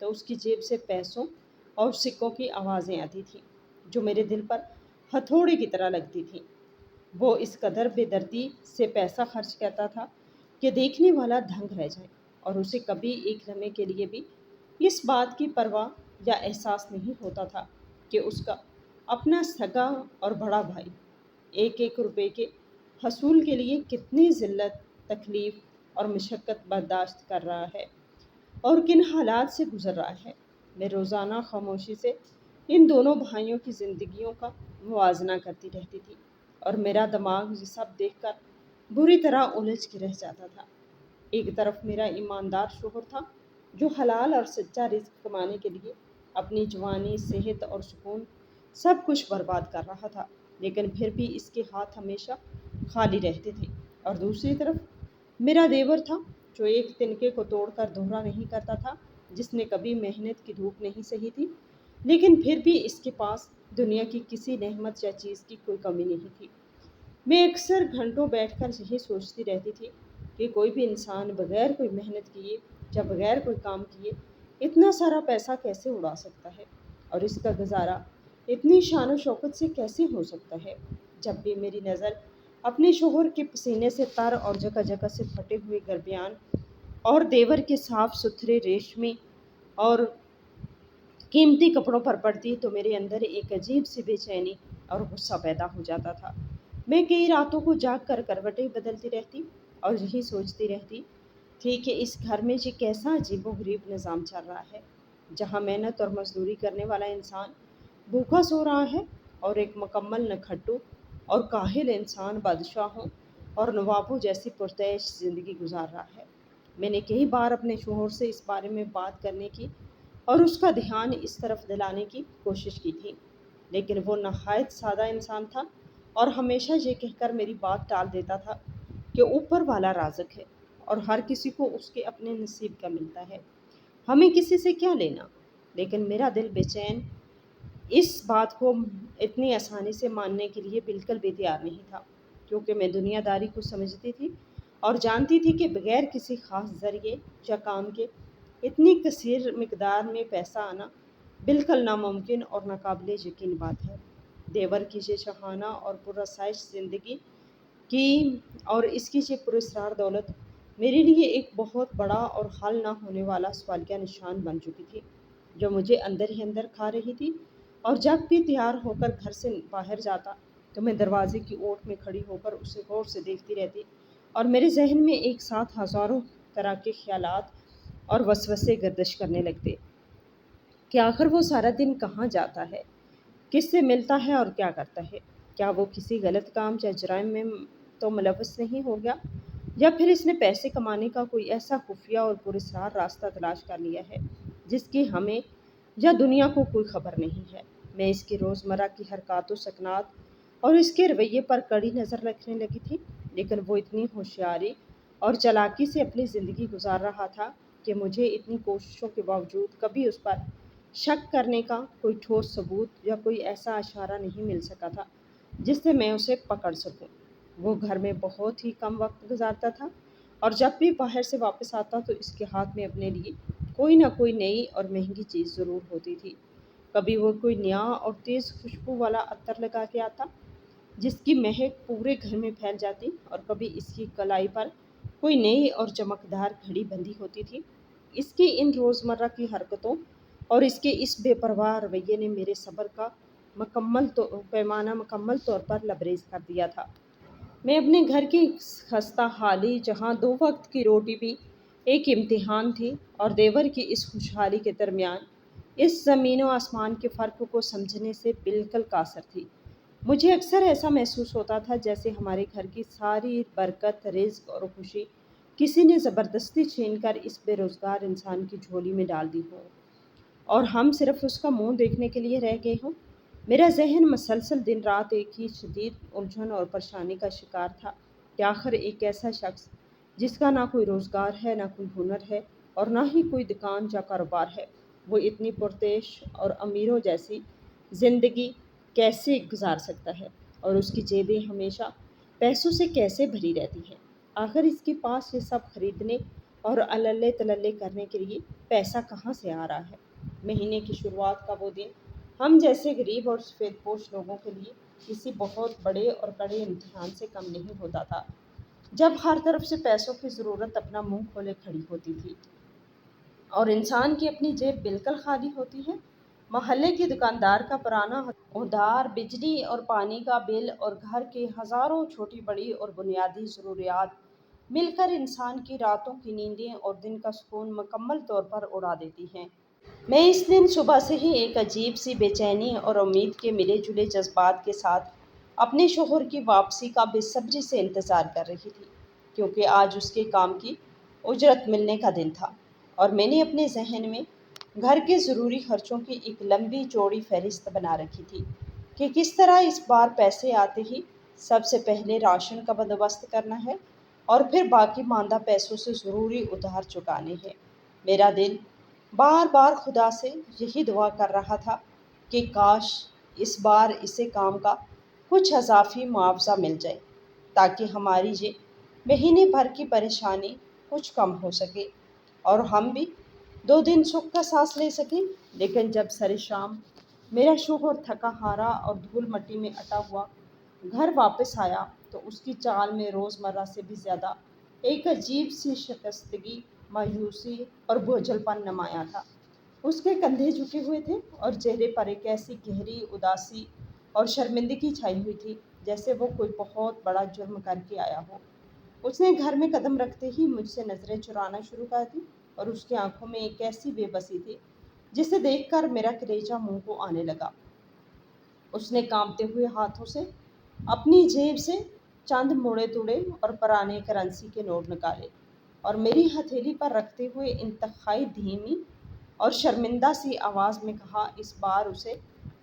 تو اس کی جیب سے پیسوں اور سکوں کی آوازیں آتی تھیں جو میرے دل پر ہتھوڑے کی طرح لگتی تھیں۔ وہ اس قدر بے دردی سے پیسہ خرچ کرتا تھا کہ دیکھنے والا دنگ رہ جائے، اور اسے کبھی ایک لمحے کے لیے بھی اس بات کی پرواہ یا احساس نہیں ہوتا تھا کہ اس کا اپنا سگا اور بڑا بھائی ایک ایک روپے کے حصول کے لیے کتنی ذلت، تکلیف اور مشقت برداشت کر رہا ہے اور کن حالات سے گزر رہا ہے۔ میں روزانہ خاموشی سے ان دونوں بھائیوں کی زندگیوں کا موازنہ کرتی رہتی تھی، اور میرا دماغ یہ سب دیکھ کر بری طرح الجھ کے رہ جاتا تھا۔ ایک طرف میرا ایماندار شوہر تھا جو حلال اور سچا رزق کمانے کے لیے اپنی جوانی، صحت اور سکون سب کچھ برباد کر رہا تھا، لیکن پھر بھی اس کے ہاتھ ہمیشہ خالی رہتے تھے۔ اور دوسری طرف میرا دیور تھا جو ایک تنکے کو توڑ کر دوہرا نہیں کرتا تھا، جس نے کبھی محنت کی دھوپ نہیں سہی تھی، لیکن پھر بھی اس کے پاس دنیا کی کسی نعمت یا چیز کی کوئی کمی نہیں تھی۔ میں اکثر گھنٹوں بیٹھ کر یہی سوچتی رہتی تھی کہ کوئی بھی انسان بغیر کوئی محنت کیے یا بغیر کوئی کام کیے اتنا سارا پیسہ کیسے اڑا سکتا ہے، اور اس کا گزارا اتنی شان و شوکت سے کیسے ہو سکتا ہے۔ جب بھی میری نظر اپنے شوہر کے پسینے سے تر اور جگہ جگہ سے پھٹے ہوئے گربیان اور دیور کے صاف ستھرے ریشمی اور قیمتی کپڑوں پر پڑتی تو میرے اندر ایک عجیب سی بے چینی اور غصہ پیدا ہو جاتا تھا۔ میں کئی راتوں کو جاگ کر کروٹیں بدلتی رہتی اور یہی سوچتی رہتی تھی کہ اس گھر میں یہ کیسا عجیب و غریب نظام چل رہا ہے، جہاں محنت اور مزدوری کرنے والا انسان بھوکا سو رہا ہے اور ایک مکمل نکھٹو اور کاہل انسان بادشاہوں اور نوابوں جیسی پرتعیش زندگی گزار رہا ہے۔ میں نے کئی بار اپنے شوہر سے اس بارے میں بات کرنے کی اور اس کا دھیان اس طرف دلانے کی کوشش کی تھی، لیکن وہ نہایت سادہ انسان تھا اور ہمیشہ یہ کہہ کر میری بات ٹال دیتا تھا کہ اوپر والا رازق ہے اور ہر کسی کو اس کے اپنے نصیب کا ملتا ہے، ہمیں کسی سے کیا لینا۔ لیکن میرا دل بے چین اس بات کو اتنی آسانی سے ماننے کے لیے بالکل بھی تیار نہیں تھا، کیونکہ میں دنیا داری کو سمجھتی تھی اور جانتی تھی کہ بغیر کسی خاص ذریعے یا کام کے اتنی کثیر مقدار میں پیسہ آنا بالکل ناممکن اور ناقابل یقین بات ہے۔ دیور کی یہ شاہانہ اور پرآسائش زندگی کی اور اس کی یہ پراسرار دولت میرے لیے ایک بہت بڑا اور حل نہ ہونے والا سوالیہ نشان بن چکی تھی، جو مجھے اندر ہی اندر کھا رہی تھی۔ اور جب بھی تیار ہو کر گھر سے باہر جاتا تو میں دروازے کی اوٹ میں کھڑی ہو کر اسے غور سے دیکھتی رہتی، اور میرے ذہن میں ایک ساتھ ہزاروں طرح کے خیالات اور وسوسے گردش کرنے لگتے کہ آخر وہ سارا دن کہاں جاتا ہے، کس سے ملتا ہے اور کیا کرتا ہے۔ کیا وہ کسی غلط کام یا جرائم میں تو ملوث نہیں ہو گیا، یا پھر اس نے پیسے کمانے کا کوئی ایسا خفیہ اور پراسرار راستہ تلاش کر لیا ہے جس کی ہمیں یا دنیا کو کوئی خبر نہیں ہے۔ میں اس کی روزمرہ کی حرکات و سکنات اور اس کے رویے پر کڑی نظر رکھنے لگی تھی، لیکن وہ اتنی ہوشیاری اور چالاکی سے اپنی زندگی گزار رہا تھا کہ مجھے اتنی کوششوں کے باوجود کبھی اس پر شک کرنے کا کوئی ٹھوس ثبوت یا کوئی ایسا اشارہ نہیں مل سکا تھا جس سے میں اسے پکڑ سکوں۔ وہ گھر میں بہت ہی کم وقت گزارتا تھا، اور جب بھی باہر سے واپس آتا تو اس کے ہاتھ میں اپنے لیے کوئی نہ کوئی نئی اور مہنگی چیز ضرور ہوتی تھی۔ کبھی وہ کوئی نیا اور تیز خوشبو والا عطر لگا کے آتا جس کی مہک پورے گھر میں پھیل جاتی، اور کبھی اس کی کلائی پر کوئی نئی اور چمکدار گھڑی بندھی ہوتی تھی۔ اس کی ان روزمرہ کی حرکتوں اور اس کے اس بے پرواہ رویے نے میرے صبر کا پیمانہ مکمل طور پر لبریز کر دیا تھا۔ میں اپنے گھر کی خستہ حالی، جہاں 2 وقت کی روٹی بھی ایک امتحان تھی، اور دیور کی اس خوشحالی کے درمیان اس زمین و آسمان کے فرق کو سمجھنے سے بالکل قاصر تھی۔ مجھے اکثر ایسا محسوس ہوتا تھا جیسے ہمارے گھر کی ساری برکت، رزق اور خوشی کسی نے زبردستی چھین کر اس بے روزگار انسان کی جھولی میں ڈال دی ہو، اور ہم صرف اس کا منہ دیکھنے کے لیے رہ گئے ہوں۔ میرا ذہن مسلسل دن رات ایک ہی شدید الجھن اور پریشانی کا شکار تھا کہ آخر ایک ایسا شخص جس کا نہ کوئی روزگار ہے، نہ کوئی ہنر ہے اور نہ ہی کوئی دکان یا کاروبار ہے، وہ اتنی پرتعیش اور امیروں جیسی زندگی کیسے گزار سکتا ہے، اور اس کی جیبیں ہمیشہ پیسوں سے کیسے بھری رہتی ہیں۔ آخر اس کے پاس یہ سب خریدنے اور اللے تللے کرنے کے لیے پیسہ کہاں سے آ رہا ہے۔ مہینے کی شروعات کا وہ دن ہم جیسے غریب اور سفید پوش لوگوں کے لیے کسی بہت بڑے اور کڑے امتحان سے کم نہیں ہوتا تھا، جب ہر طرف سے پیسوں کی ضرورت اپنا منہ کھولے کھڑی ہوتی تھی اور انسان کی اپنی جیب بالکل خالی ہوتی ہے۔ محلے کی دکاندار کا پرانا ادھار، بجلی اور پانی کا بل اور گھر کے ہزاروں چھوٹی بڑی اور بنیادی ضروریات مل کر انسان کی راتوں کی نیندیں اور دن کا سکون مکمل طور پر اڑا دیتی ہیں۔ میں اس دن صبح سے ہی ایک عجیب سی بے چینی اور امید کے ملے جلے جذبات کے ساتھ اپنے شوہر کی واپسی کا بے صبری سے انتظار کر رہی تھی، کیونکہ آج اس کے کام کی اجرت ملنے کا دن تھا اور میں نے اپنے ذہن میں گھر کے ضروری خرچوں کی ایک لمبی چوڑی فہرست بنا رکھی تھی کہ کس طرح اس بار پیسے آتے ہی سب سے پہلے راشن کا بندوبست کرنا ہے اور پھر باقی ماندہ پیسوں سے ضروری ادھار چکانے ہیں۔ میرا دل بار بار خدا سے یہی دعا کر رہا تھا کہ کاش اس بار اسے کام کا کچھ اضافی معاوضہ مل جائے تاکہ ہماری یہ مہینے بھر کی پریشانی کچھ کم ہو سکے اور ہم بھی 2 دن سکھ کا سانس لے سکیں۔ لیکن جب سر شام میرا شوہر تھکا ہارا اور دھول مٹی میں اٹا ہوا گھر واپس آیا تو اس کی چال میں روزمرہ سے بھی زیادہ ایک عجیب سی شکستگی، مایوسی اور بوجھل پن نمایاں تھا۔ اس کے کندھے جھکے ہوئے تھے اور چہرے پر ایک ایسی گہری اداسی اور شرمندگی چھائی ہوئی تھی جیسے وہ کوئی بہت بڑا جرم کر کے آیا ہو۔ اس نے گھر میں قدم رکھتے ہی مجھ سے نظریں چرانا شروع کر دی اور اس کی آنکھوں میں ایک ایسی بے بسی تھی جسے دیکھ کر میرا کلیجہ منہ کو آنے لگا۔ اس نے کانپتے ہوئے ہاتھوں سے اپنی جیب سے چند مڑے توڑے اور پرانے کرنسی کے نوٹ نکالے اور میری ہتھیلی پر رکھتے ہوئے انتہائی دھیمی اور شرمندہ سی آواز میں کہا، اس بار اسے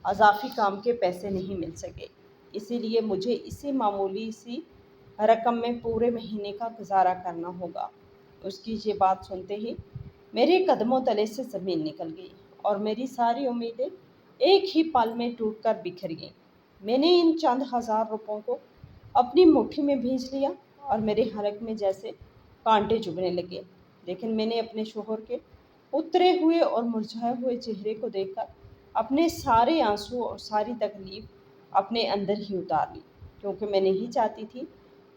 اضافی کام کے پیسے نہیں مل سکے، اسی لیے مجھے اسی معمولی سی رقم میں پورے مہینے کا گزارا کرنا ہوگا۔ اس کی یہ بات سنتے ہی میرے قدموں تلے سے زمین نکل گئی اور میری ساری امیدیں ایک ہی پل میں ٹوٹ کر بکھر گئیں۔ میں نے ان چند ہزار روپوں کو اپنی مٹھی میں بھینج لیا اور میرے حلق میں جیسے کانٹے چبھنے لگے، لیکن میں نے اپنے شوہر کے اترے ہوئے اور مرجھائے ہوئے چہرے کو دیکھ کر اپنے سارے آنسو اور ساری تکلیف اپنے اندر ہی اتار لی، کیونکہ میں نہیں چاہتی تھی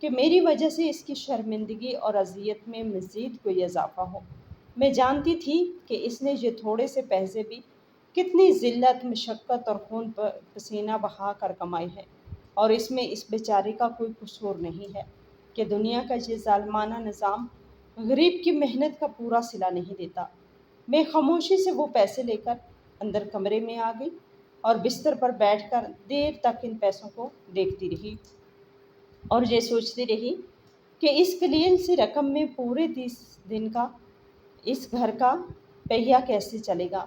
کہ میری وجہ سے اس کی شرمندگی اور اذیت میں مزید کوئی اضافہ ہو۔ میں جانتی تھی کہ اس نے یہ تھوڑے سے پیسے بھی کتنی ذلت، مشقت اور خون پسینہ بہا کر کمائے ہیں، اور اس میں اس بیچارے کا کوئی قصور نہیں ہے کہ دنیا کا یہ ظالمانہ نظام غریب کی محنت کا پورا صلہ نہیں دیتا۔ میں خاموشی سے وہ پیسے لے کر اندر کمرے میں آ گئی اور بستر پر بیٹھ کر دیر تک ان پیسوں کو دیکھتی رہی اور یہ سوچتی رہی کہ اس قلیل سی رقم میں پورے 30 دن کا اس گھر کا پہیہ کیسے چلے گا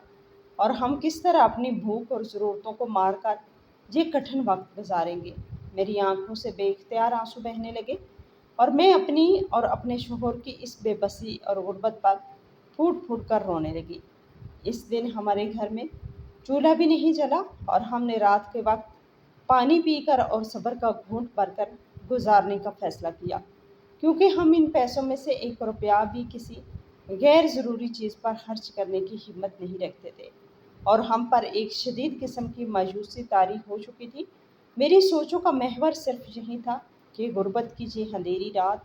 اور ہم کس طرح اپنی بھوک اور ضرورتوں کو مار کر یہ کٹھن وقت گزاریں گے۔ میری آنکھوں سے بے اختیار آنسو بہنے لگے اور میں اپنی اور اپنے شوہر کی اس بے بسی اور غربت پر پھوٹ پھوٹ کر رونے لگی۔ اس دن ہمارے گھر میں چولہا بھی نہیں جلا اور ہم نے رات کے وقت پانی پی کر اور صبر کا گھونٹ بھر کر گزارنے کا فیصلہ کیا، کیونکہ ہم ان پیسوں میں سے 1 روپیہ بھی کسی غیر ضروری چیز پر خرچ کرنے کی ہمت نہیں رکھتے تھے اور ہم پر ایک شدید قسم کی مایوسی طاری ہو چکی تھی۔ میری سوچوں کا محور صرف یہی تھا کہ غربت کی یہ اندھیری رات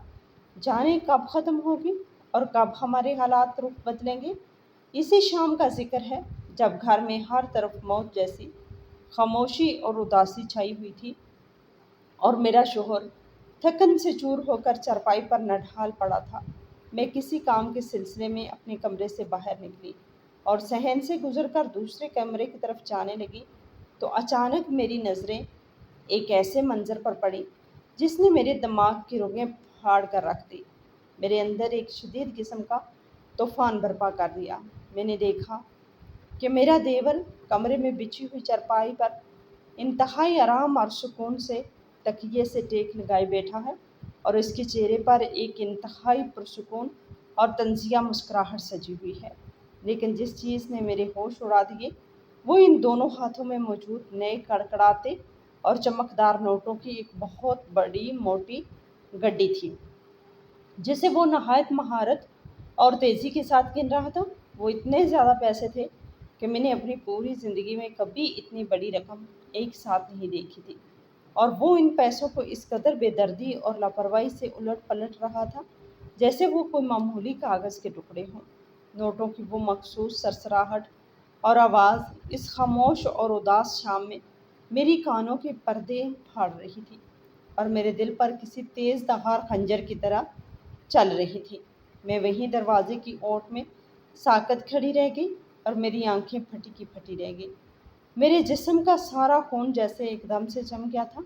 جانے کب ختم ہوگی اور کب ہمارے حالات رخ بدلیں گے۔ اسی شام کا ذکر ہے جب گھر میں ہر طرف موت جیسی خاموشی اور اداسی چھائی ہوئی تھی اور میرا شوہر تھکن سے چور ہو کر چارپائی پر نڈھال پڑا تھا۔ میں کسی کام کے سلسلے میں اپنے کمرے سے باہر نکلی اور صحن سے گزر کر دوسرے کمرے کی طرف جانے لگی تو اچانک میری نظریں ایک ایسے منظر پر پڑیں جس نے میرے دماغ کی رگیں پھاڑ کر رکھ دی، میرے اندر ایک شدید قسم کا طوفان برپا کر دیا۔ میں نے دیکھا کہ میرا دیور کمرے میں بچھی ہوئی چارپائی پر انتہائی آرام اور سکون سے تکیے سے ٹیک لگائے بیٹھا ہے اور اس کے چہرے پر ایک انتہائی پرسکون اور طنزیہ مسکراہٹ سجی ہوئی ہے، لیکن جس چیز نے میرے ہوش اڑا دیے وہ ان دونوں ہاتھوں میں موجود نئے کڑکڑاتے اور چمکدار نوٹوں کی ایک بہت بڑی موٹی گڈی تھی جسے وہ نہایت مہارت اور تیزی کے ساتھ گن رہا تھا۔ وہ اتنے زیادہ پیسے تھے کہ میں نے اپنی پوری زندگی میں کبھی اتنی بڑی رقم ایک ساتھ نہیں دیکھی تھی، اور وہ ان پیسوں کو اس قدر بے دردی اور لاپرواہی سے الٹ پلٹ رہا تھا جیسے وہ کوئی معمولی کاغذ کے ٹکڑے ہوں۔ نوٹوں کی وہ مخصوص سرسراہٹ اور آواز اس خاموش اور اداس شام میں میری کانوں کے پردے پھاڑ رہی تھی اور میرے دل پر کسی تیز دھار خنجر کی طرح چل رہی تھی۔ میں وہیں دروازے کی اوٹ میں ساکت کھڑی رہ گئی اور میری آنکھیں پھٹی کی پھٹی رہ گئی۔ میرے جسم کا سارا خون جیسے ایک دم سے جم گیا تھا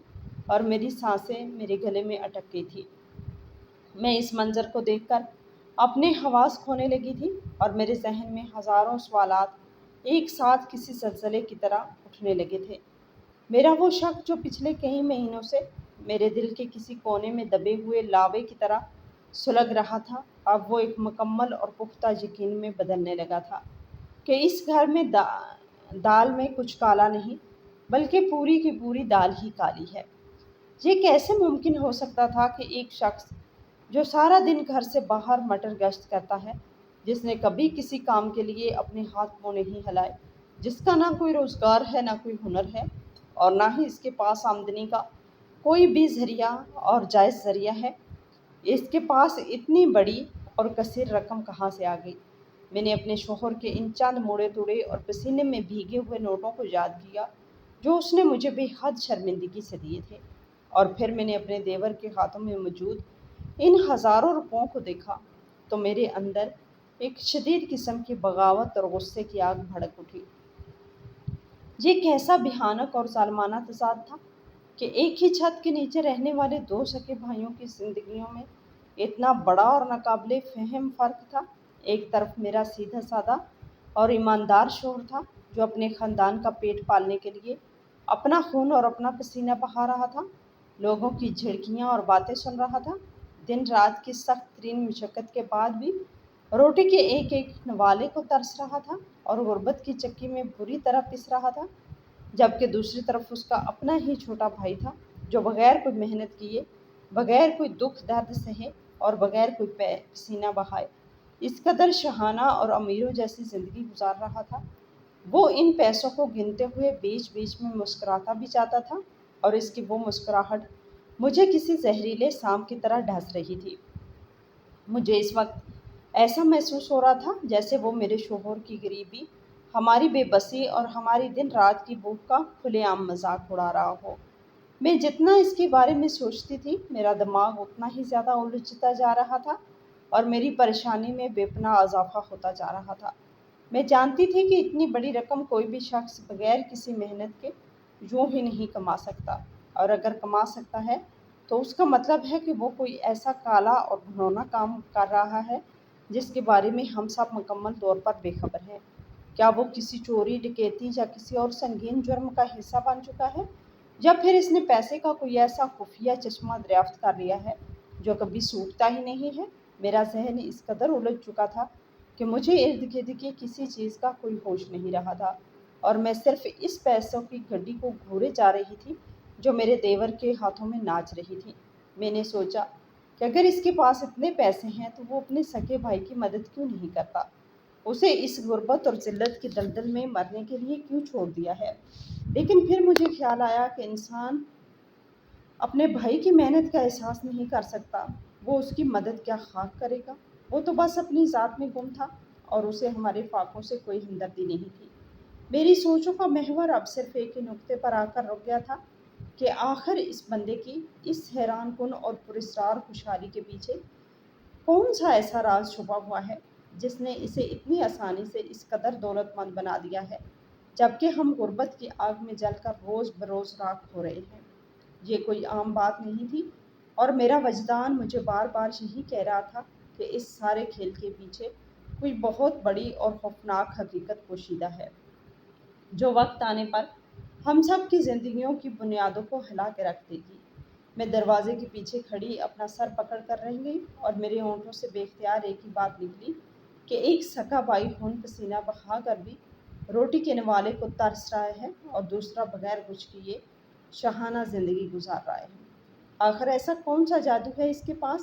اور میری سانسیں میرے گلے میں اٹک گئی تھی۔ میں اس منظر کو دیکھ کر اپنے حواس کھونے لگی تھی اور میرے ذہن میں ہزاروں سوالات ایک ساتھ کسی زلزلے کی طرح اٹھنے لگے تھے۔ میرا وہ شک جو پچھلے کئی مہینوں سے میرے دل کے کسی کونے میں دبے ہوئے لاوے کی طرح سلگ رہا تھا، اب وہ ایک مکمل اور پختہ یقین میں بدلنے لگا تھا کہ اس گھر میں دال میں کچھ کالا نہیں، بلکہ پوری کی پوری دال ہی کالی ہے۔ یہ کیسے ممکن ہو سکتا تھا کہ ایک شخص جو سارا دن گھر سے باہر مٹر گشت کرتا ہے، جس نے کبھی کسی کام کے لیے اپنے ہاتھ پاؤں نہیں ہلائے، جس کا نہ کوئی روزگار ہے، نہ کوئی ہنر ہے، اور نہ ہی اس کے پاس آمدنی کا کوئی بھی ذریعہ اور جائز ذریعہ ہے، اس کے پاس اتنی بڑی اور کثیر رقم کہاں سے آ گئی؟ میں نے اپنے شوہر کے ان چند موڑے توڑے اور پسینے میں بھیگے ہوئے نوٹوں کو یاد کیا جو اس نے مجھے بے حد شرمندگی سے دیے تھے، اور پھر میں نے اپنے دیور کے ہاتھوں میں موجود ان ہزاروں روپوں کو دیکھا تو میرے اندر ایک شدید قسم کی بغاوت اور غصے کی آگ بھڑک اٹھی۔ یہ کیسا بھیانک اور ظالمانہ تضاد تھا کہ ایک ہی چھت کے نیچے رہنے والے دو سگے بھائیوں کی زندگیوں میں اتنا بڑا اور ناقابل فہم فرق تھا۔ ایک طرف میرا سیدھا سادہ اور ایماندار شوہر تھا جو اپنے خاندان کا پیٹ پالنے کے لیے اپنا خون اور اپنا پسینہ بہا رہا تھا، لوگوں کی جھڑکیاں اور باتیں سن رہا تھا، دن رات کی سخت ترین مشقت کے بعد بھی روٹی کے ایک ایک نوالے کو ترس رہا تھا اور غربت کی چکی میں بری طرح پس رہا تھا، جبکہ دوسری طرف اس کا اپنا ہی چھوٹا بھائی تھا جو بغیر کوئی محنت کیے، بغیر کوئی دکھ درد سہے اور بغیر کوئی پسینہ بہائے اس قدر شاہانہ اور امیروں جیسی زندگی گزار رہا تھا۔ وہ ان پیسوں کو گنتے ہوئے بیچ بیچ میں مسکراتا بھی جاتا تھا اور اس کی وہ مسکراہٹ مجھے کسی زہریلے سانپ کی طرح ڈس رہی تھی۔ مجھے اس وقت ایسا محسوس ہو رہا تھا جیسے وہ میرے شوہر کی غریبی، ہماری بے بسی اور ہماری دن رات کی بھوک کا کھلے عام مذاق اڑا رہا ہو۔ میں جتنا اس کے بارے میں سوچتی تھی، میرا دماغ اتنا ہی زیادہ الجھتا جا رہا تھا اور میری پریشانی میں بے پناہ اضافہ ہوتا جا رہا تھا۔ میں جانتی تھی کہ اتنی بڑی رقم کوئی بھی شخص بغیر کسی محنت کے یوں ہی نہیں کما سکتا، اور اگر کما سکتا ہے تو اس کا مطلب ہے کہ وہ کوئی ایسا کالا اور گھنونا کام کر رہا ہے جس کے بارے میں ہم سب مکمل طور پر بے خبر ہیں۔ کیا وہ کسی چوری، ڈکیتی یا کسی اور سنگین جرم کا حصہ بن چکا ہے، یا پھر اس نے پیسے کا کوئی ایسا خفیہ چشمہ دریافت کر لیا ہے جو کبھی سوکھتا ہی نہیں ہے؟ میرا ذہن اس قدر الجھ چکا تھا کہ مجھے ارد گرد کی کسی چیز کا کوئی ہوش نہیں رہا تھا، اور میں صرف اس پیسوں کی گڈی کو گھورے جا رہی تھی جو میرے دیور کے ہاتھوں میں ناچ رہی تھی۔ میں نے سوچا کہ اگر اس کے پاس اتنے پیسے ہیں تو وہ اپنے سگے بھائی کی مدد کیوں نہیں کرتا، اسے اس غربت اور ذلت کی دلدل میں مرنے کے لیے کیوں چھوڑ دیا ہے؟ لیکن پھر مجھے خیال آیا کہ انسان اپنے بھائی کی محنت کا احساس نہیں کر سکتا، وہ اس کی مدد کیا خاک کرے گا؟ وہ تو بس اپنی ذات میں گم تھا اور اسے ہمارے فاقوں سے کوئی ہمدردی نہیں تھی۔ میری سوچوں کا محور اب صرف ایک ہی نقطے پر آ کر رک گیا تھا کہ آخر اس بندے کی اس حیران کن اور پراسرار خوشحالی کے پیچھے کون سا ایسا راز چھپا ہوا ہے جس نے اسے اتنی آسانی سے اس قدر دولت مند بنا دیا ہے، جبکہ ہم غربت کی آگ میں جل کر روز بروز راکھ ہو رہے ہیں۔ یہ کوئی عام بات نہیں تھی، اور میرا وجدان مجھے بار بار یہی کہہ رہا تھا کہ اس سارے کھیل کے پیچھے کوئی بہت بڑی اور خوفناک حقیقت پوشیدہ ہے جو وقت آنے پر ہم سب کی زندگیوں کی بنیادوں کو ہلا کے رکھ دے گی۔ میں دروازے کے پیچھے کھڑی اپنا سر پکڑ کر رہ گئی اور میرے ہونٹوں سے بے اختیار ایک ہی بات نکلی کہ ایک سگا بھائی خون پسینہ بہا کر بھی روٹی کے نوالے کو ترس رہا ہے اور دوسرا بغیر کچھ کیے شاہانہ زندگی گزار رہا ہے۔ آخر ایسا کون سا جادو ہے اس کے پاس؟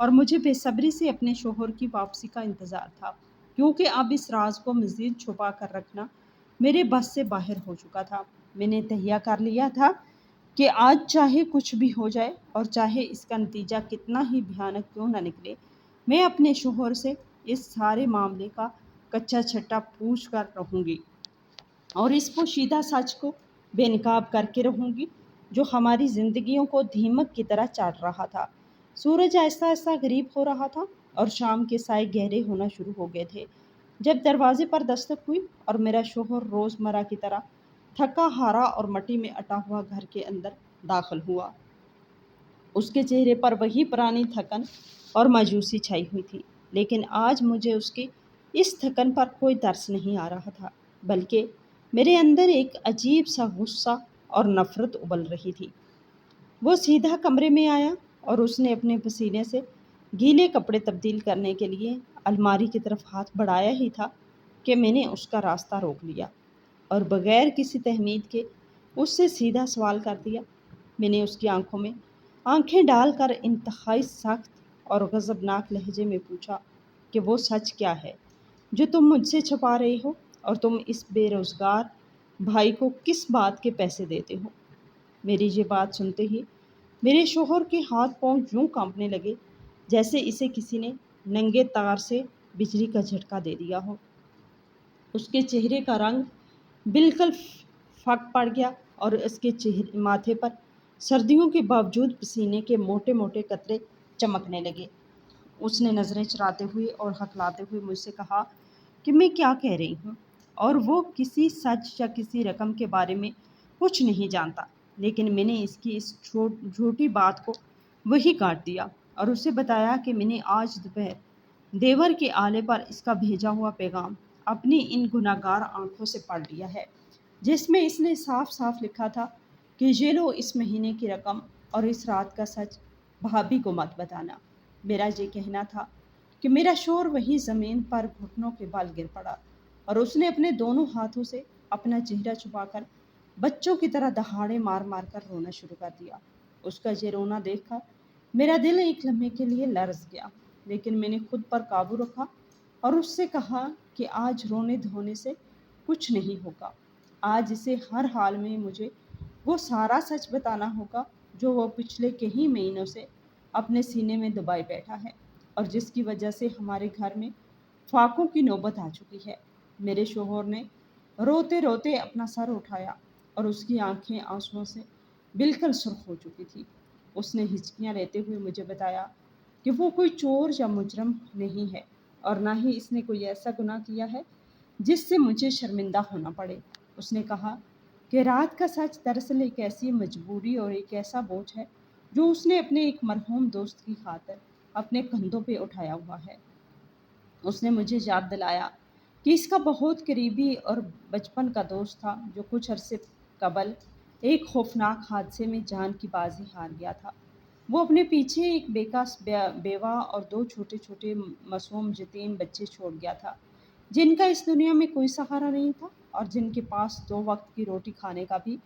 اور مجھے بے صبری سے اپنے شوہر کی واپسی کا انتظار تھا، کیونکہ اب اس راز کو مزید چھپا کر رکھنا میرے بس سے باہر ہو چکا تھا۔ میں نے تہیہ کر لیا تھا کہ آج چاہے کچھ بھی ہو جائے اور چاہے اس کا نتیجہ کتنا ہی بھیانک کیوں نہ نکلے، میں اپنے شوہر سے اس سارے معاملے کا کچا چھٹا پوچھ کر رہوں گی اور اس پوشیدہ سچ کو بے نقاب کر کے رہوں گی جو ہماری زندگیوں کو دھیمک کی طرح چاٹ رہا تھا۔ سورج آہستہ آہستہ غریب ہو رہا تھا اور شام کے سائے گہرے ہونا شروع ہو گئے تھے جب دروازے پر دستک ہوئی اور میرا شوہر روزمرہ کی طرح تھکا ہارا اور مٹی میں اٹا ہوا گھر کے اندر داخل ہوا۔ اس کے چہرے پر وہی پرانی تھکن اور مایوسی چھائی ہوئی تھی، لیکن آج مجھے اس کی اس تھکن پر کوئی ترس نہیں آ رہا تھا، بلکہ میرے اندر ایک عجیب سا غصہ اور نفرت ابل رہی تھی۔ وہ سیدھا کمرے میں آیا اور اس نے اپنے پسینے سے گیلے کپڑے تبدیل کرنے کے لیے الماری کی طرف ہاتھ بڑھایا ہی تھا کہ میں نے اس کا راستہ روک لیا اور بغیر کسی تہمید کے اس سے سیدھا سوال کر دیا۔ میں نے اس کی آنکھوں میں آنکھیں ڈال کر انتہائی سخت اور غضبناک لہجے میں پوچھا کہ وہ سچ کیا ہے جو تم مجھ سے چھپا رہے ہو، اور تم اس بے روزگار بھائی کو کس بات کے پیسے دیتے ہو؟ میری یہ بات سنتے ہی میرے شوہر کے ہاتھ پاؤں یوں کانپنے لگے جیسے اسے کسی نے ننگے تار سے بجلی کا جھٹکا دے دیا ہو۔ اس کے چہرے کا رنگ بالکل پھک پڑ گیا اور اس کے ماتھے پر سردیوں کے باوجود پسینے کے موٹے موٹے قطرے چمکنے لگے۔ اس نے نظریں چراتے ہوئے اور ہکلاتے ہوئے مجھ سے کہا کہ میں کیا کہہ رہی ہوں، اور وہ کسی سچ یا کسی رقم کے بارے میں کچھ نہیں جانتا، لیکن میں نے اس کی اس جھوٹی بات کو وہی کاٹ دیا اور اسے بتایا کہ میں نے آج دوپہر دیور کے آلے پر اس کا بھیجا ہوا پیغام اپنی ان گناہگار آنکھوں سے پڑھ لیا ہے، جس میں اس نے صاف صاف لکھا تھا کہ یہ لو اس مہینے کی رقم اور اس رات کا سچ بھابھی کو مت بتانا۔ میرا یہ کہنا تھا کہ میرا شوہر وہی زمین پر گھٹنوں کے بل گر پڑا اور اس نے اپنے دونوں ہاتھوں سے اپنا چہرہ چھپا کر بچوں کی طرح دہاڑے مار مار کر رونا شروع کر دیا۔ اس کا یہ رونا دیکھ کر میرا دل ایک لمحے کے لیے لرز گیا، لیکن میں نے خود پر قابو رکھا اور اس سے کہا کہ آج رونے دھونے سے کچھ نہیں ہوگا۔ آج اسے ہر حال میں مجھے وہ سارا سچ بتانا ہوگا جو وہ پچھلے کئی مہینوں سے اپنے سینے میں دبائے بیٹھا ہے اور جس کی وجہ سے ہمارے گھر میں فاقوں کی نوبت آ چکی ہے۔ میرے شوہر نے روتے روتے اپنا سر اٹھایا اور اس کی آنکھیں آنسوؤں سے بالکل سرخ ہو چکی تھی۔ اس نے ہچکیاں لیتے ہوئے مجھے بتایا کہ وہ کوئی چور یا مجرم نہیں ہے اور نہ ہی اس نے کوئی ایسا گناہ کیا ہے جس سے مجھے شرمندہ ہونا پڑے۔ اس نے کہا کہ رات کا سچ دراصل ایک ایسی مجبوری اور ایک ایسا بوجھ ہے جو اس نے اپنے ایک مرحوم دوست کی خاطر اپنے کندھوں پہ اٹھایا ہوا ہے۔ اس نے مجھے یاد دلایا کہ اس کا بہت قریبی اور بچپن کا دوست تھا جو کچھ عرصے قبل ایک خوفناک حادثے میں جان کی بازی ہار گیا تھا۔ وہ اپنے پیچھے ایک بیکس بیوہ اور دو چھوٹے چھوٹے معصوم یتیم بچے چھوڑ گیا تھا جن کا اس دنیا میں کوئی سہارا نہیں تھا اور جن کے پاس 2 وقت کی روٹی کھانے کا بھی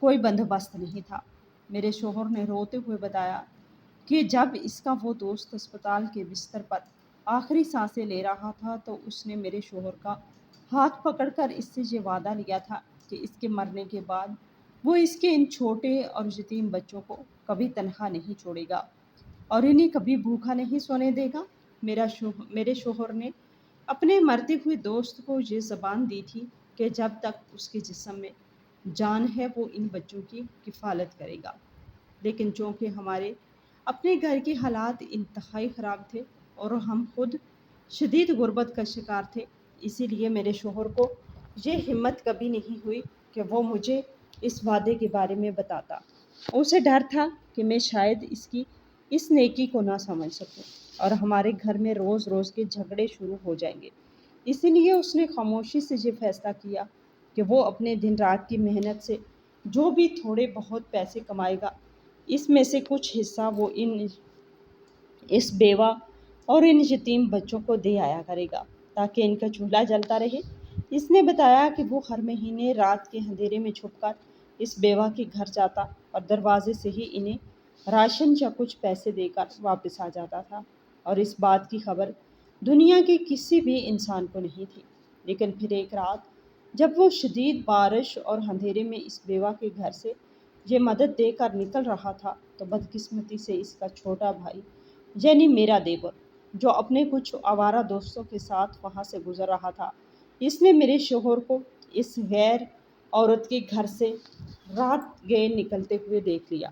کوئی بندوبست نہیں تھا۔ میرے شوہر نے روتے ہوئے بتایا کہ جب اس کا وہ دوست اسپتال کے بستر پر آخری سانسیں لے رہا تھا تو اس نے میرے شوہر کا ہاتھ پکڑ کر اس سے یہ وعدہ لیا تھا کہ اس کے مرنے کے بعد وہ اس کے ان چھوٹے اور یتیم بچوں کو کبھی تنہا نہیں چھوڑے گا اور انہیں کبھی بھوکا نہیں سونے دے گا۔ میرے شوہر نے اپنے مرتے ہوئے دوست کو یہ زبان دی تھی کہ جب تک اس کے جسم میں جان ہے وہ ان بچوں کی کفالت کرے گا، لیکن چونکہ ہمارے اپنے گھر کے حالات انتہائی خراب تھے اور ہم خود شدید غربت کا شکار تھے، اسی لیے میرے شوہر کو یہ ہمت کبھی نہیں ہوئی کہ وہ مجھے اس وعدے کے بارے میں بتاتا۔ اسے ڈر تھا کہ میں شاید اس کی اس نیکی کو نہ سمجھ سکوں اور ہمارے گھر میں روز روز کے جھگڑے شروع ہو جائیں گے، اسی لیے اس نے خاموشی سے یہ فیصلہ کیا کہ وہ اپنے دن رات کی محنت سے جو بھی تھوڑے بہت پیسے کمائے گا اس میں سے کچھ حصہ وہ اس بیوہ اور ان یتیم بچوں کو دے آیا کرے گا تاکہ ان کا چولہا جلتا رہے۔ اس نے بتایا کہ وہ ہر مہینے رات کے اندھیرے میں چھپ کر اس بیوہ کے گھر جاتا اور دروازے سے ہی انہیں راشن یا کچھ پیسے دے کر واپس آ جاتا تھا، اور اس بات کی خبر دنیا کے کسی بھی انسان کو نہیں تھی۔ لیکن پھر ایک رات جب وہ شدید بارش اور اندھیرے میں اس بیوہ کے گھر سے یہ مدد دے کر نکل رہا تھا تو بدقسمتی سے اس کا چھوٹا بھائی یعنی میرا دیور، جو اپنے کچھ آوارہ دوستوں کے ساتھ وہاں سے گزر رہا تھا، اس نے میرے شوہر کو اس غیر عورت کے گھر سے رات گئے نکلتے ہوئے دیکھ لیا۔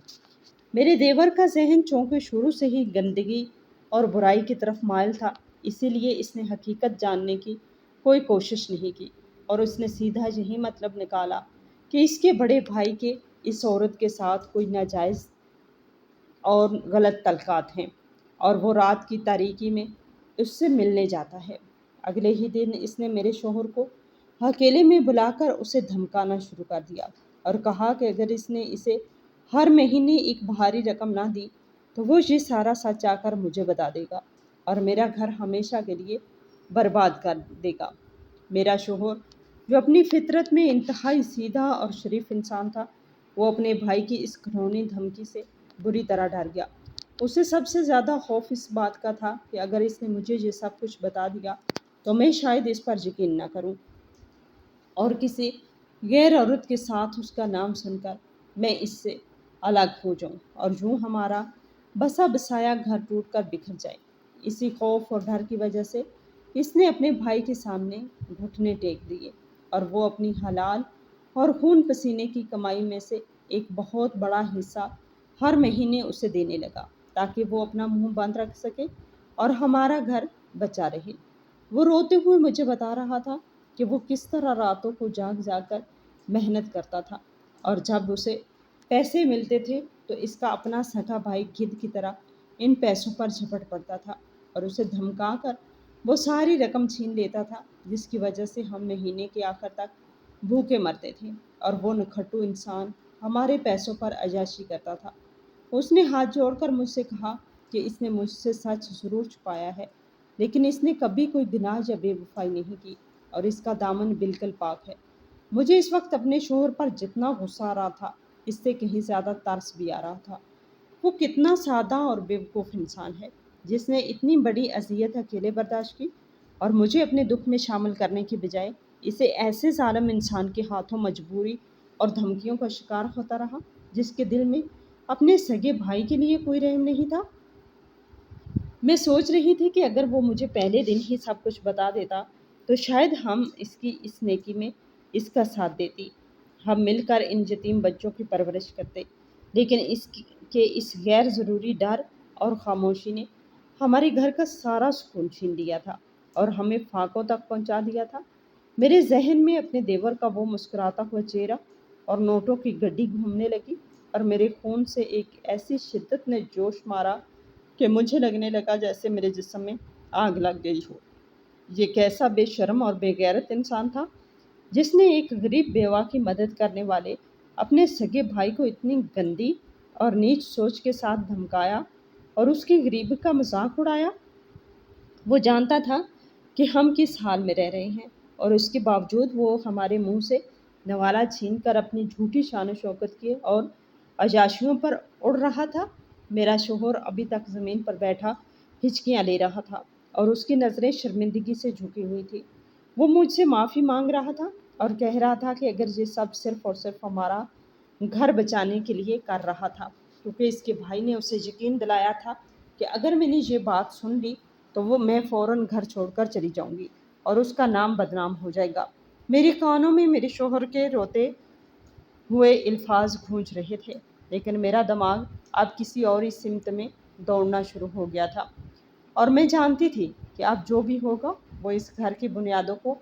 میرے دیور کا ذہن چونکہ شروع سے ہی گندگی اور برائی کی طرف مائل تھا، اسی لیے اس نے حقیقت جاننے کی کوئی کوشش نہیں کی، اور اس نے سیدھا یہی مطلب نکالا کہ اس کے بڑے بھائی کے اس عورت کے ساتھ کوئی ناجائز اور غلط تعلقات ہیں، اور وہ رات کی تاریکی میں اس سے ملنے جاتا ہے۔ اگلے ہی دن اس نے میرے شوہر کو اکیلے میں بلا کر اسے دھمکانا شروع کر دیا، اور کہا کہ اگر اس نے اسے ہر مہینے ایک بھاری رقم نہ دی تو وہ یہ سارا سچ آ کر مجھے بتا دے گا اور میرا گھر ہمیشہ کے لیے برباد کر دے گا۔ میرا شوہر، جو اپنی فطرت میں انتہائی سیدھا اور شریف انسان تھا، وہ اپنے بھائی کی اس گھناؤنی دھمکی سے بری طرح ڈر گیا۔ اسے سب سے زیادہ خوف اس بات کا تھا کہ اگر اس نے مجھے یہ سب کچھ بتا دیا تو میں شاید اس پر یقین نہ کروں اور کسی غیر عورت کے ساتھ اس کا نام سن کر میں اس سے الگ ہو جاؤں، اور یوں ہمارا بسا بسایا گھر ٹوٹ کر بکھر جائے۔ اسی خوف اور ڈر کی وجہ سے اس نے اپنے بھائی کے سامنے گھٹنے ٹیک دیے، اور وہ اپنی حلال اور خون پسینے کی کمائی میں سے ایک بہت بڑا حصہ ہر مہینے اسے دینے لگا تاکہ وہ اپنا منہ بند رکھ سکے اور ہمارا گھر بچا رہے۔ وہ روتے ہوئے مجھے بتا رہا تھا کہ وہ کس طرح راتوں کو جاگ جاگ کر محنت کرتا تھا، اور جب اسے پیسے ملتے تھے تو اس کا اپنا سگا بھائی گدھ کی طرح ان پیسوں پر جھپٹ پڑتا تھا اور اسے دھمکا کر وہ ساری رقم چھین لیتا تھا، جس کی وجہ سے ہم مہینے کے آخر تک بھوکے مرتے تھے، اور وہ نکھٹو انسان ہمارے پیسوں پر عیاشی کرتا تھا۔ اس نے ہاتھ جوڑ کر مجھ سے کہا کہ اس نے مجھ سے سچ ضرور چھپایا ہے، لیکن اس نے کبھی کوئی گناہ یا بے وفائی نہیں کی، اور اس کا دامن بالکل پاک ہے۔ مجھے اس وقت اپنے شوہر پر جتنا غصہ آ رہا تھا، اس سے کہیں زیادہ ترس بھی آ رہا تھا۔ وہ کتنا سادہ اور بیوقوف انسان ہے جس نے اتنی بڑی اذیت اکیلے برداشت کی، اور مجھے اپنے دکھ میں شامل کرنے کے بجائے اسے ایسے ظالم انسان کے ہاتھوں مجبوری اور دھمکیوں کا شکار ہوتا رہا جس کے دل میں اپنے سگے بھائی کے لیے کوئی رحم نہیں تھا۔ میں سوچ رہی تھی کہ اگر وہ مجھے پہلے دن ہی سب کچھ بتا دیتا تو شاید ہم اس کی اس نیکی میں اس کا ساتھ دیتی، ہم مل کر ان یتیم بچوں کی پرورش کرتے، لیکن اس غیر ضروری ڈر اور خاموشی نے ہمارے گھر کا سارا سکون چھین لیا تھا اور ہمیں فاقوں تک پہنچا دیا تھا۔ میرے ذہن میں اپنے دیور کا وہ مسکراتا ہوا چہرہ اور نوٹوں کی گڈی گھومنے لگی، اور میرے خون سے ایک ایسی شدت نے جوش مارا کہ مجھے لگنے لگا جیسے میرے جسم میں آگ لگ گئی ہو۔ یہ کیسا بے شرم اور بے غیرت انسان تھا جس نے ایک غریب بیوہ کی مدد کرنے والے اپنے سگے بھائی کو اتنی گندی اور نیچ سوچ کے ساتھ دھمکایا اور اس کی غریبی کا مذاق اڑایا۔ وہ جانتا تھا کہ ہم کس حال میں رہ رہے ہیں، اور اس کے باوجود وہ ہمارے منہ سے نوالا چھین کر اپنی جھوٹی شان و شوکت کے اور عیاشیوں پر اڑ رہا تھا۔ میرا شوہر ابھی تک زمین پر بیٹھا ہچکیاں لے رہا تھا اور اس کی نظریں شرمندگی سے جھکی ہوئی تھی۔ وہ مجھ سے معافی مانگ رہا تھا اور کہہ رہا تھا کہ اگر یہ سب صرف اور صرف ہمارا گھر بچانے کے لیے کر رہا تھا، کیونکہ اس کے بھائی نے اسے یقین دلایا تھا کہ اگر میں نے یہ بات سن لی تو میں فوراً گھر چھوڑ کر چلی جاؤں گی اور اس کا نام بدنام ہو جائے گا۔ میرے کانوں میں میرے شوہر کے روتے ہوئے الفاظ گونج رہے تھے، لیکن میرا دماغ اب کسی اور ہی سمت میں دوڑنا شروع ہو گیا تھا، اور میں جانتی تھی کہ اب جو بھی ہوگا وہ اس گھر کی بنیادوں کو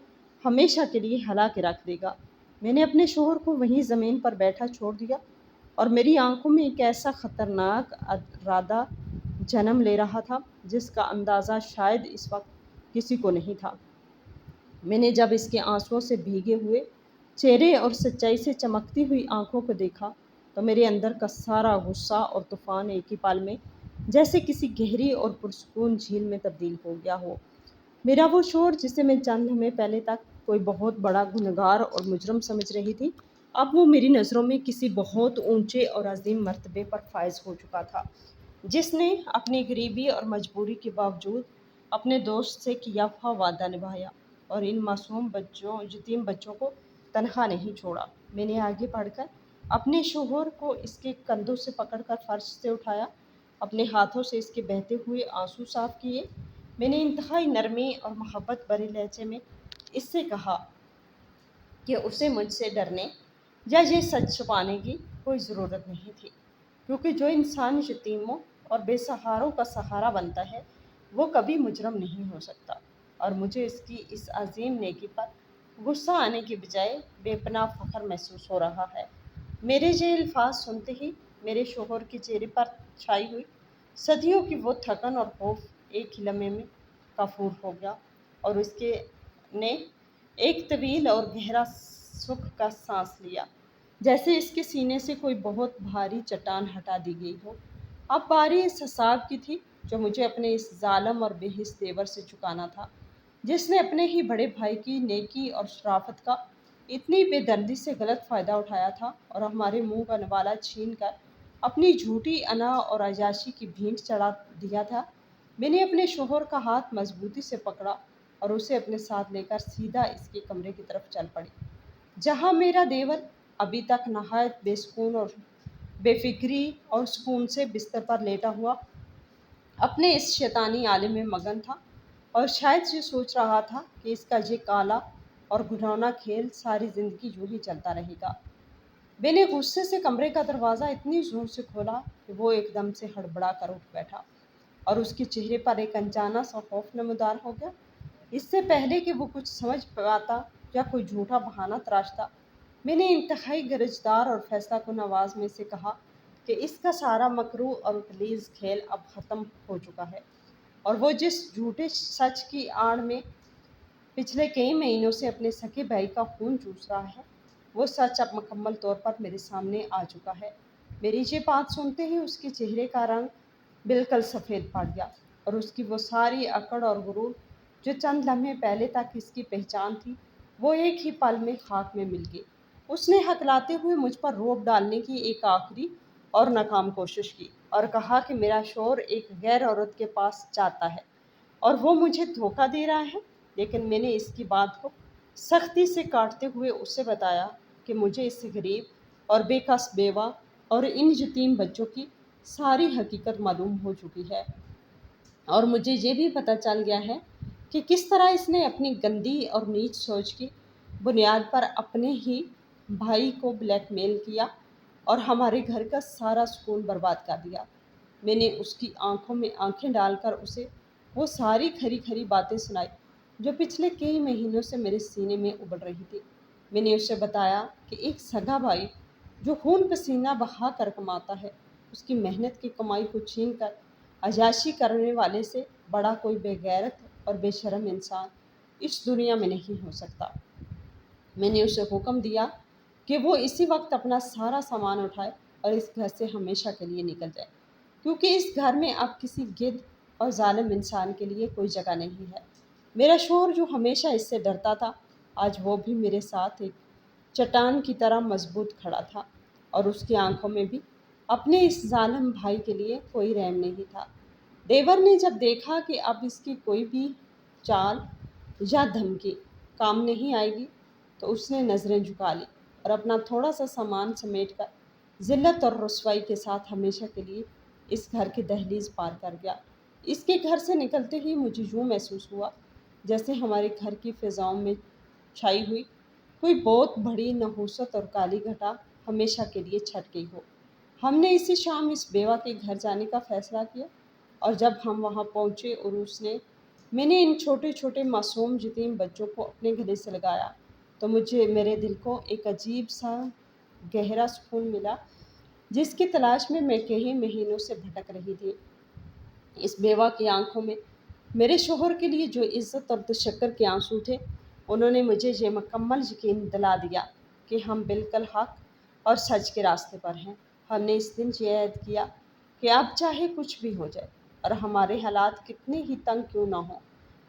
ہمیشہ کے لیے ہلا کے رکھ دے گا۔ میں نے اپنے شوہر کو وہیں زمین پر بیٹھا چھوڑ دیا، اور میری آنکھوں میں ایک ایسا خطرناک ارادہ جنم لے رہا تھا جس کا اندازہ شاید اس وقت کسی کو نہیں تھا۔ میں نے جب اس کے آنسوؤں سے بھیگے ہوئے چہرے اور سچائی سے چمکتی ہوئی آنکھوں کو دیکھا تو میرے اندر کا سارا غصہ اور طوفان ایک ہی پل میں جیسے کسی گہری اور پرسکون جھیل میں تبدیل ہو گیا ہو۔ میرا وہ شوہر جسے میں چند لمحے پہلے تک کوئی بہت بڑا گنہگار اور مجرم سمجھ رہی تھی، اب وہ میری نظروں میں کسی بہت اونچے اور عظیم مرتبے پر فائز ہو چکا تھا، جس نے اپنی غریبی اور مجبوری کے باوجود اپنے دوست سے کیا ہوا وعدہ نبھایا اور ان معصوم یتیم بچوں کو تنہا نہیں چھوڑا۔ میں نے آگے بڑھ کر اپنے شوہر کو اس کے کندھوں سے پکڑ کر فرش سے اٹھایا، اپنے ہاتھوں سے اس کے بہتے ہوئے آنسو صاف کیے۔ میں نے انتہائی نرمی اور محبت بھرے لہجے میں اس سے کہا کہ اسے مجھ سے ڈرنے یا یہ سچ چھپانے کی کوئی ضرورت نہیں تھی، کیونکہ جو انسان یتیموں اور بے سہاروں کا سہارا بنتا ہے وہ کبھی مجرم نہیں ہو سکتا، اور مجھے اس کی اس عظیم نیکی پر غصہ آنے کے بجائے بے پناہ فخر محسوس ہو رہا ہے۔ میرے یہ الفاظ سنتے ہی میرے شوہر کے چہرے پر چھائی ہوئی صدیوں کی وہ تھکن اور خوف ایک ہی لمحے میں کافور ہو گیا، اور اس کے نے ایک طویل اور گہرا سکھ کا سانس لیا، جیسے اس کے سینے سے کوئی بہت بھاری چٹان ہٹا دی گئی ہو۔ اب باری اس حساب کی تھی جو مجھے اپنے اس ظالم اور بے حس دیور سے چکانا تھا، جس نے اپنے ہی بڑے بھائی کی نیکی اور شرافت کا اتنی بے دردی سے غلط فائدہ اٹھایا تھا اور ہمارے منہ کا نوالا چھین کر اپنی جھوٹی انا اور عیاشی کی بھینٹ چڑھا دیا تھا۔ میں نے اپنے شوہر کا ہاتھ مضبوطی سے پکڑا اور اسے اپنے ساتھ لے کر سیدھا اس کے کمرے کی طرف چل پڑی، جہاں میرا دیور ابھی تک نہایت بے سکون اور بے فکری اور سکون سے بستر پر لیٹا ہوا اپنے اس شیطانی عالم میں مگن تھا، اور شاید یہ سوچ رہا تھا کہ اس کا یہ کالا اور گھناؤنا کھیل ساری زندگی یوں ہی چلتا رہے گا۔ میں نے غصے سے کمرے کا دروازہ اتنی زور سے کھولا کہ وہ ایک دم سے ہڑبڑا کر اٹھ بیٹھا، اور اس کے چہرے پر ایک انجانا سا خوف نمودار ہو گیا۔ اس سے پہلے کہ وہ کچھ سمجھ پاتا یا کوئی جھوٹا بہانہ تراشتا، میں نے انتہائی گرجدار اور فیصلہ کن آواز میں سے کہا کہ اس کا سارا مکروہ اور غلیظ کھیل اب ختم ہو چکا ہے، اور وہ جس جھوٹے سچ کی آڑ میں پچھلے کئی مہینوں سے اپنے سکے بھائی کا خون چوس رہا ہے، وہ سچ اب مکمل طور پر میرے سامنے آ چکا ہے۔ میری یہ بات سنتے ہی اس کے چہرے کا رنگ بالکل سفید پڑ گیا، اور اس کی وہ ساری اکڑ اور غرور جو چند لمحے پہلے تک اس کی پہچان تھی وہ ایک ہی پل میں خاک میں مل گئی۔ اس نے ہکلاتے ہوئے مجھ پر رعب ڈالنے کی ایک آخری اور ناکام کوشش کی اور کہا کہ میرا شوہر ایک غیر عورت کے پاس جاتا ہے اور وہ مجھے دھوکہ دے رہا ہے، لیکن میں نے اس کی بات کو سختی سے کاٹتے ہوئے اسے بتایا کہ مجھے اس غریب اور بے کس بیوہ اور ان یتیم بچوں کی ساری حقیقت معلوم ہو چکی ہے، اور مجھے یہ بھی پتہ چل گیا ہے کہ کس طرح اس نے اپنی گندی اور نیچ سوچ کی بنیاد پر اپنے ہی بھائی کو بلیک میل کیا اور ہمارے گھر کا سارا سکون برباد کر دیا۔ میں نے اس کی آنکھوں میں آنکھیں ڈال کر اسے وہ ساری کھری کھری باتیں سنائی جو پچھلے کئی مہینوں سے میرے سینے میں ابل رہی تھی۔ میں نے اسے بتایا کہ ایک سگا بھائی جو خون پسینہ بہا کر کماتا ہے، اس کی محنت کی کمائی کو چھین کر عیاشی کرنے والے سے بڑا کوئی بے غیرت اور بے شرم انسان اس دنیا میں نہیں ہو سکتا۔ میں نے اسے حکم دیا کہ وہ اسی وقت اپنا سارا سامان اٹھائے اور اس گھر سے ہمیشہ کے لیے نکل جائے، کیونکہ اس گھر میں اب کسی گدھ اور ظالم انسان کے لیے کوئی جگہ نہیں ہے۔ میرا شوہر جو ہمیشہ اس سے ڈرتا تھا، آج وہ بھی میرے ساتھ ایک چٹان کی طرح مضبوط کھڑا تھا، اور اس کی آنکھوں میں بھی اپنے اس ظالم بھائی کے لیے کوئی رحم نہیں تھا۔ دیور نے جب دیکھا کہ اب اس کی کوئی بھی چال یا دھمکی کام نہیں آئے گی تو اس نے نظریں جھکا لی اور اپنا تھوڑا سا سامان سمیٹ کر ذلت اور رسوائی کے ساتھ ہمیشہ کے لیے اس گھر کی دہلیز پار کر گیا۔ اس کے گھر سے نکلتے ہی مجھے یوں محسوس ہوا جیسے ہمارے گھر کی فضاؤں میں چھائی ہوئی کوئی بہت بڑی نحوست اور کالی گھٹا ہمیشہ کے لیے چھٹ گئی ہو۔ ہم نے اسی شام اس بیوہ کے گھر جانے کا فیصلہ کیا، اور جب ہم وہاں پہنچے اور میں نے ان چھوٹے چھوٹے معصوم یتیم بچوں کو اپنے گلے سے لگایا تو مجھے میرے دل کو ایک عجیب سا گہرا سکون ملا جس کی تلاش میں کئی مہینوں سے بھٹک رہی تھی۔ اس بیوہ کی آنکھوں میں میرے شوہر کے لیے جو عزت اور تشکر کے آنسو تھے، انہوں نے مجھے یہ مکمل یقین دلا دیا کہ ہم بالکل حق اور سچ کے راستے پر ہیں۔ ہم نے اس دن یہ عہد کیا کہ اب چاہے کچھ بھی ہو جائے اور ہمارے حالات کتنے ہی تنگ کیوں نہ ہوں،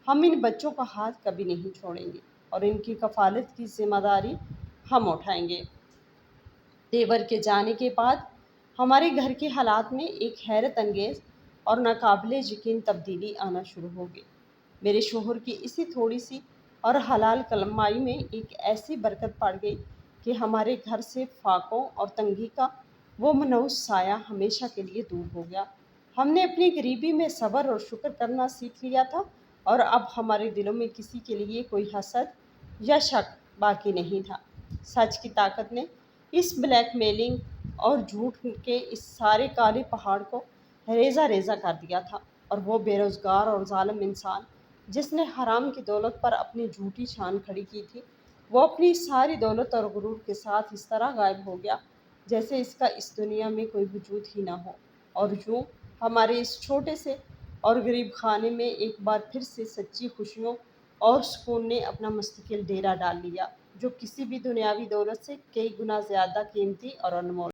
ہم ان بچوں کا ہاتھ کبھی نہیں چھوڑیں گے اور ان کی کفالت کی ذمہ داری ہم اٹھائیں گے۔ تیور کے جانے کے بعد ہمارے گھر کے حالات میں ایک حیرت انگیز اور ناقابل یقین تبدیلی آنا شروع ہو گئی۔ میرے شوہر کی اسی تھوڑی سی اور حلال کمائی میں ایک ایسی برکت پڑ گئی کہ ہمارے گھر سے فاقوں اور تنگی کا وہ منحوس سایہ ہمیشہ کے لیے دور ہو گیا۔ ہم نے اپنی غریبی میں صبر اور شکر کرنا سیکھ لیا تھا، اور اب ہمارے دلوں میں کسی کے لیے کوئی حسد یا شک باقی نہیں تھا۔ سچ کی طاقت نے اس بلیک میلنگ اور جھوٹ کے اس سارے کالے پہاڑ کو ریزہ ریزہ کر دیا تھا، اور وہ بے روزگار اور ظالم انسان جس نے حرام کی دولت پر اپنی جھوٹی شان کھڑی کی تھی، وہ اپنی ساری دولت اور غرور کے ساتھ اس طرح غائب ہو گیا جیسے اس کا اس دنیا میں کوئی وجود ہی نہ ہو۔ اور یوں ہمارے اس چھوٹے سے اور غریب خانے میں ایک بار پھر سے سچی خوشیوں اور سکون نے اپنا مستقل ڈیرا ڈال لیا، جو کسی بھی دنیاوی دولت سے کئی گنا زیادہ قیمتی اور انمول